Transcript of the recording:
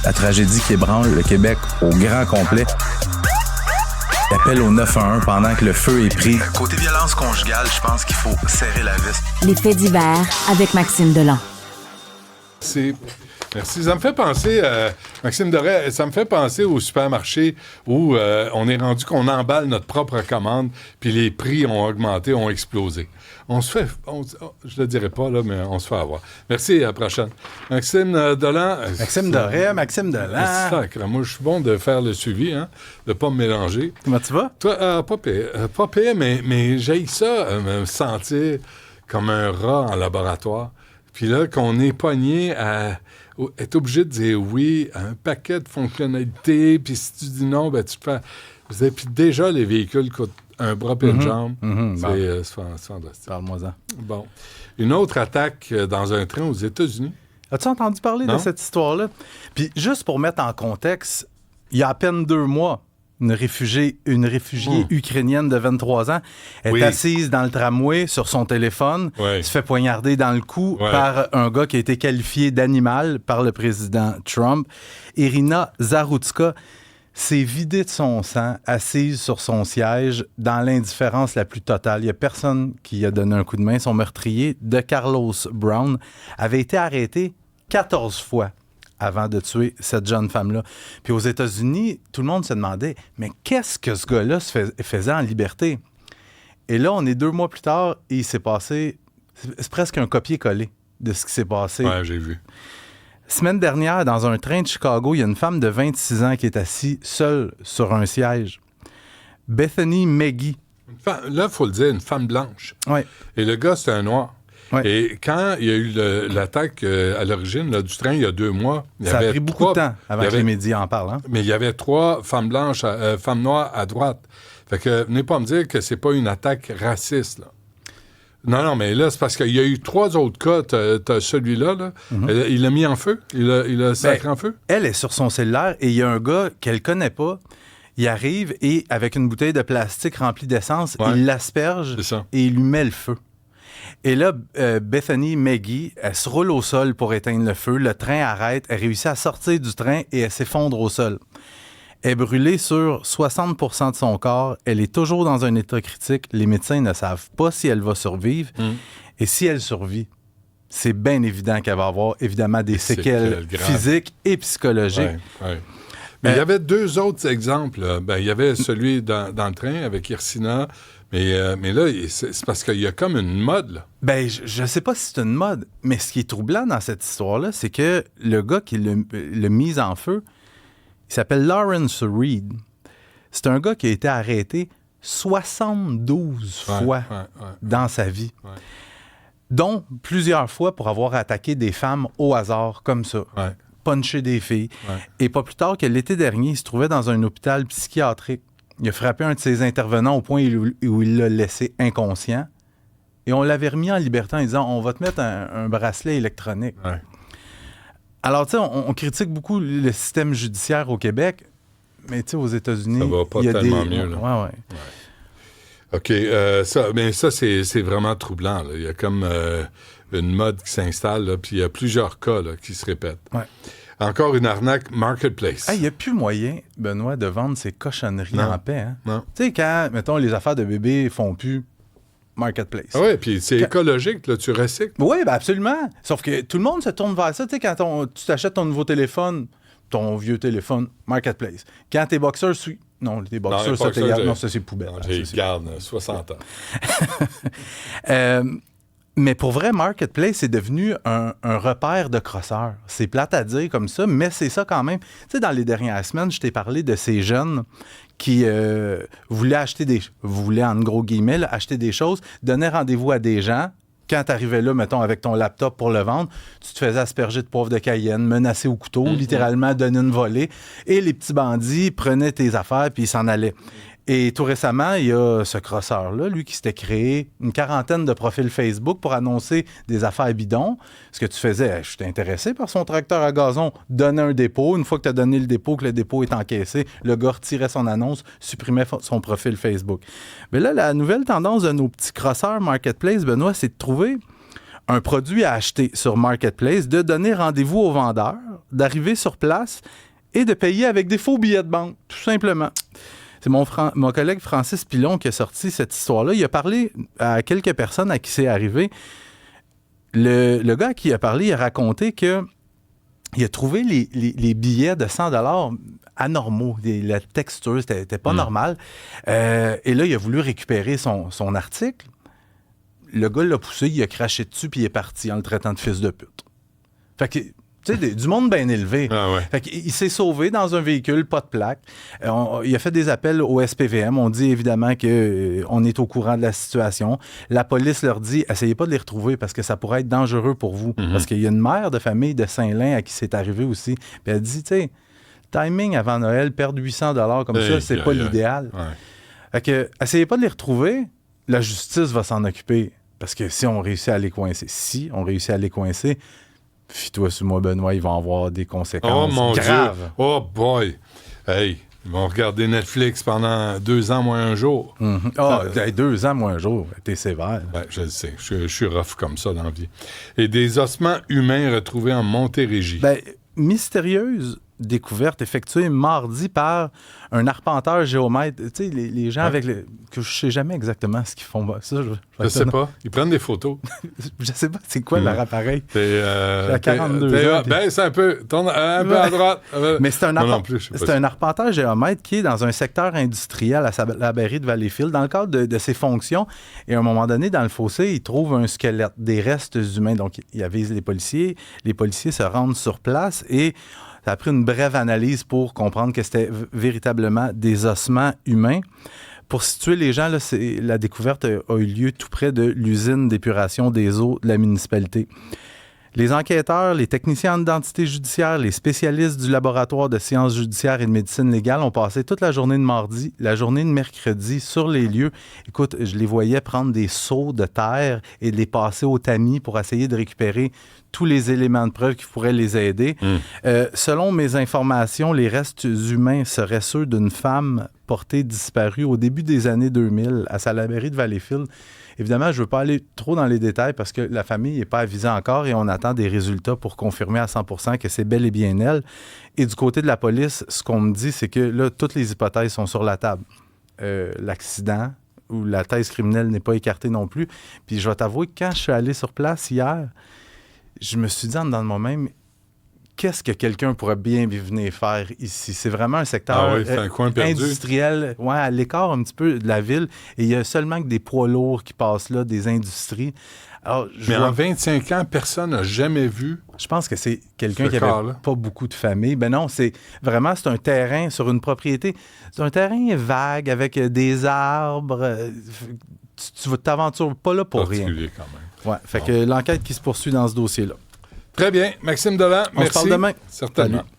La tragédie qui ébranle le Québec au grand complet. Il appelle au 911 pendant que le feu est pris. Côté violence conjugale, je pense qu'il faut serrer la vis. Les faits divers avec Maxime Delan. Merci. Ça me fait penser, Maxime Doré, ça me fait penser au supermarché où on est rendu qu'on emballe notre propre commande, puis les prix ont augmenté, ont explosé. Je le dirai pas, là, mais on se fait avoir. Merci, à la prochaine. Maxime Delan. Maxime Doré, Maxime Delan. Sacre, moi, je suis bon de faire le suivi, hein, de pas me mélanger. Comment tu vas? Toi, pas pire, mais j'ai ça, me sentir comme un rat en laboratoire. Puis là, qu'on est pogné à être obligé de dire oui à un paquet de fonctionnalités, puis si tu dis non, ben tu fais... Puis déjà, les véhicules coûtent un bras et une jambe. C'est fantastique. Parle-moi-en. Bon. Une autre attaque dans un train aux États-Unis. As-tu entendu parler de cette histoire-là? Puis juste pour mettre en contexte, il y a à peine 2 mois, une réfugiée ukrainienne de 23 ans est assise dans le tramway sur son téléphone, se fait poignarder dans le cou par un gars qui a été qualifié d'animal par le président Trump. Irina Zarutska s'est vidée de son sang, assise sur son siège, dans l'indifférence la plus totale. Il n'y a personne qui a donné un coup de main. Son meurtrier, de Carlos Brown, avait été arrêté 14 fois avant de tuer cette jeune femme-là. Puis aux États-Unis, tout le monde se demandait, mais qu'est-ce que ce gars-là faisait en liberté? Et là, on est 2 mois plus tard et il s'est passé... C'est presque un copier-coller de ce qui s'est passé. Ouais, j'ai vu. Semaine dernière, dans un train de Chicago, il y a une femme de 26 ans qui est assise seule sur un siège. Bethany Maggie. Là, il faut le dire, une femme blanche. Ouais. Et le gars, c'est un noir. Ouais. Et quand il y a eu l'attaque à l'origine du train, il y a 2 mois... Ça a pris beaucoup de temps avant que les médias en parlent. Hein? Mais il y avait 3 femmes blanches, femmes noires à droite. Fait que venez pas me dire que c'est pas une attaque raciste, là. Non, mais là, c'est parce qu'il y a eu 3 autres cas. T'as celui-là, là. Il l'a mis en feu? Il a sacré en feu? Elle est sur son cellulaire et il y a un gars qu'elle connaît pas. Il arrive et, avec une bouteille de plastique remplie d'essence, il l'asperge et il lui met le feu. Et là, Bethany Maggie, elle se roule au sol pour éteindre le feu. Le train arrête. Elle réussit à sortir du train et elle s'effondre au sol. Elle est brûlée sur 60% de son corps. Elle est toujours dans un état critique. Les médecins ne savent pas si elle va survivre. Et si elle survit, c'est bien évident qu'elle va avoir, évidemment, des séquelles physiques et psychologiques. Ouais. Mais il y avait 2 autres exemples. Il y avait celui dans le train avec Irsina. Mais là, c'est parce qu'il y a comme une mode, là. Je sais pas si c'est une mode, mais ce qui est troublant dans cette histoire-là, c'est que le gars qui l'a mis en feu, il s'appelle Lawrence Reed. C'est un gars qui a été arrêté 72 fois dans sa vie, dont plusieurs fois pour avoir attaqué des femmes au hasard, comme ça. Punché des filles. Et pas plus tard que l'été dernier, il se trouvait dans un hôpital psychiatrique. Il a frappé un de ses intervenants au point où il l'a laissé inconscient. Et on l'avait remis en liberté en disant « On va te mettre un bracelet électronique. » Alors, tu sais, on critique beaucoup le système judiciaire au Québec, mais tu sais, aux États-Unis... Ça va pas tellement mieux, là. OK. Ça, c'est vraiment troublant, là. Il y a comme une mode qui s'installe, là, puis il y a plusieurs cas là, qui se répètent. Encore une arnaque Marketplace. Il n'y a plus moyen, Benoît, de vendre ces cochonneries en paix. Hein? Non. Tu sais, quand, mettons, les affaires de bébés font plus Marketplace. Oui, puis c'est écologique, là, tu recycles. Oui, absolument. Sauf que tout le monde se tourne vers ça. Tu sais, quand tu t'achètes ton nouveau téléphone, ton vieux téléphone, Marketplace. Quand tes boxeurs suivent... Non, tes boxeurs, ça, c'est poubelle. J'ai garde 60 ans. Mais pour vrai, Marketplace est devenu un repère de crosseurs. C'est plate à dire comme ça, mais c'est ça quand même. Tu sais, dans les dernières semaines, je t'ai parlé de ces jeunes qui voulaient, en gros guillemets, acheter des choses, donner rendez-vous à des gens. Quand tu arrivais là, mettons, avec ton laptop pour le vendre, tu te faisais asperger de poivre de Cayenne, menacer au couteau, littéralement donner une volée. Et les petits bandits prenaient tes affaires puis ils s'en allaient. Et tout récemment, il y a ce crosseur-là, lui, qui s'était créé une 40aine de profils Facebook pour annoncer des affaires bidons. Ce que tu faisais, je suis intéressé par son tracteur à gazon, donnais un dépôt. Une fois que tu as donné le dépôt, que le dépôt est encaissé, le gars retirait son annonce, supprimait son profil Facebook. Mais là, la nouvelle tendance de nos petits crosseurs Marketplace, Benoît, c'est de trouver un produit à acheter sur Marketplace, de donner rendez-vous au vendeur d'arriver sur place et de payer avec des faux billets de banque, tout simplement. C'est mon collègue Francis Pilon qui a sorti cette histoire-là. Il a parlé à quelques personnes à qui c'est arrivé. Le gars à qui il a parlé, il a raconté que il a trouvé les billets de 100$ anormaux. La texture, c'était pas normal. Et là, il a voulu récupérer son article. Le gars l'a poussé, il a craché dessus, puis il est parti en le traitant de fils de pute. Fait que, tu sais, du monde bien élevé. Ah ouais. Fait qu'il s'est sauvé dans un véhicule, pas de plaque. Il a fait des appels au SPVM. On dit évidemment qu'on est au courant de la situation. La police leur dit, essayez pas de les retrouver parce que ça pourrait être dangereux pour vous. Parce qu'il y a une mère de famille de Saint-Lin à qui c'est arrivé aussi. Puis elle dit, tu sais, timing avant Noël, perdre 800$ comme ça, c'est pas l'idéal. Ouais. Fait que, essayez pas de les retrouver. La justice va s'en occuper. Parce que si on réussit à les coincer, fie-toi sur moi, Benoît, ils vont avoir des conséquences graves. Dieu. Oh boy! Hey, ils vont regarder Netflix pendant 2 ans moins un jour. 2 ans moins un jour, t'es sévère. Ben, je le sais, je suis rough comme ça dans la vie. Et des ossements humains retrouvés en Montérégie. Ben, mystérieuse découverte effectuée mardi par un arpenteur géomètre. Tu sais, les gens avec que je sais jamais exactement ce qu'ils font. Ça, je sais pas. Ils prennent des photos. Je sais pas c'est quoi leur appareil. J'ai à 42 ans. Baisse un peu. Tourne un peu à droite. Mais c'est un arpenteur géomètre qui est dans un secteur industriel à Salaberry de Valleyfield dans le cadre de ses fonctions. Et à un moment donné, dans le fossé, il trouve un squelette, des restes humains. Donc, il avise les policiers. Les policiers se rendent sur place et ça a pris une brève analyse pour comprendre que c'était véritablement des ossements humains. Pour situer les gens, là, la découverte a eu lieu tout près de l'usine d'épuration des eaux de la municipalité. Les enquêteurs, les techniciens en identité judiciaire, les spécialistes du laboratoire de sciences judiciaires et de médecine légale ont passé toute la journée de mardi, la journée de mercredi sur les lieux. Écoute, je les voyais prendre des seaux de terre et de les passer au tamis pour essayer de récupérer tous les éléments de preuve qui pourraient les aider. Selon mes informations, les restes humains seraient ceux d'une femme portée disparue au début des années 2000 à Salaberry de Valleyfield. Évidemment, je ne veux pas aller trop dans les détails parce que la famille n'est pas avisée encore et on attend des résultats pour confirmer à 100% que c'est bel et bien elle. Et du côté de la police, ce qu'on me dit, c'est que là, toutes les hypothèses sont sur la table. L'accident ou la thèse criminelle n'est pas écartée non plus. Puis je vais t'avouer que quand je suis allé sur place hier, je me suis dit en dedans de moi-même, qu'est-ce que quelqu'un pourrait bien venir faire ici? C'est vraiment un secteur c'est un coin perdu. Industriel, à l'écart un petit peu de la ville. Et il y a seulement que des poids lourds qui passent là, des industries. Alors, en 25 ans, personne n'a jamais vu. Je pense que c'est quelqu'un qui n'avait pas beaucoup de famille. Ben non, c'est un terrain sur une propriété. C'est un terrain vague avec des arbres. Tu ne t'aventures pas là pour rien. Particulier quand même. Ouais, fait que l'enquête qui se poursuit dans ce dossier-là. Très bien. Maxime Delan, merci. On se parle demain. Certainement. Salut.